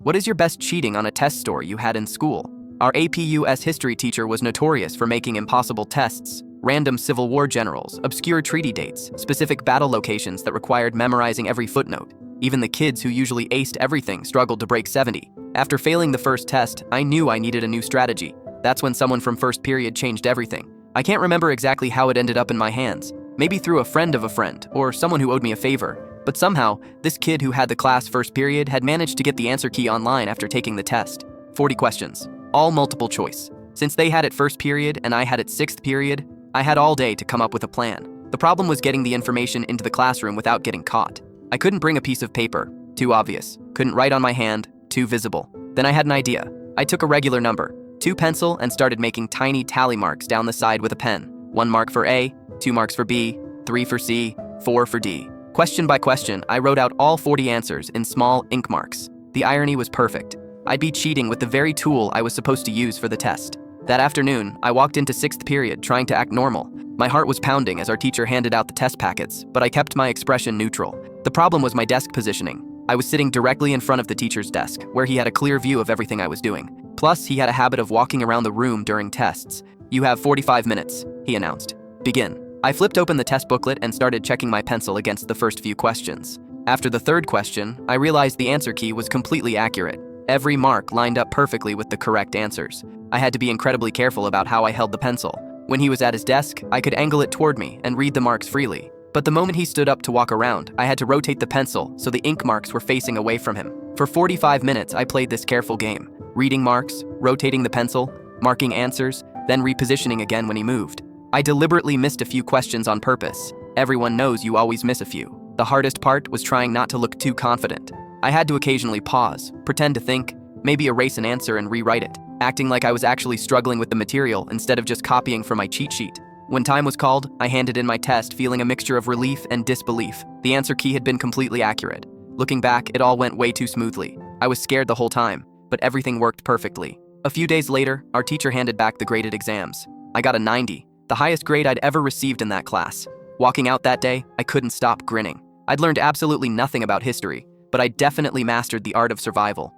What is your best cheating on a test story you had in school? Our APUS history teacher was notorious for making impossible tests, random Civil War generals, obscure treaty dates, specific battle locations that required memorizing every footnote. Even the kids who usually aced everything struggled to break 70. After failing the first test, I knew I needed a new strategy. That's when someone from first period changed everything. I can't remember exactly how it ended up in my hands. Maybe through a friend of a friend, or someone who owed me a favor. But somehow, this kid who had the class first period had managed to get the answer key online after taking the test. 40 questions, all multiple choice. Since they had it first period and I had it sixth period, I had all day to come up with a plan. The problem was getting the information into the classroom without getting caught. I couldn't bring a piece of paper, too obvious. Couldn't write on my hand, too visible. Then I had an idea. I took a regular number, 2 pencil, and started making tiny tally marks down the side with a pen. 1 mark for A, 2 marks for B, 3 for C, 4 for D. Question by question, I wrote out all 40 answers in small ink marks. The irony was perfect. I'd be cheating with the very tool I was supposed to use for the test. That afternoon, I walked into sixth period trying to act normal. My heart was pounding as our teacher handed out the test packets, but I kept my expression neutral. The problem was my desk positioning. I was sitting directly in front of the teacher's desk, where he had a clear view of everything I was doing. Plus, he had a habit of walking around the room during tests. "You have 45 minutes, he announced. "Begin." I flipped open the test booklet and started checking my pencil against the first few questions. After the third question, I realized the answer key was completely accurate. Every mark lined up perfectly with the correct answers. I had to be incredibly careful about how I held the pencil. When he was at his desk, I could angle it toward me and read the marks freely. But the moment he stood up to walk around, I had to rotate the pencil so the ink marks were facing away from him. For 45 minutes, I played this careful game, reading marks, rotating the pencil, marking answers, then repositioning again when he moved. I deliberately missed a few questions on purpose. Everyone knows you always miss a few. The hardest part was trying not to look too confident. I had to occasionally pause, pretend to think, maybe erase an answer and rewrite it, acting like I was actually struggling with the material instead of just copying from my cheat sheet. When time was called, I handed in my test feeling a mixture of relief and disbelief. The answer key had been completely accurate. Looking back, it all went way too smoothly. I was scared the whole time, but everything worked perfectly. A few days later, our teacher handed back the graded exams. I got a 90, the highest grade I'd ever received in that class. Walking out that day, I couldn't stop grinning. I'd learned absolutely nothing about history, but I definitely mastered the art of survival.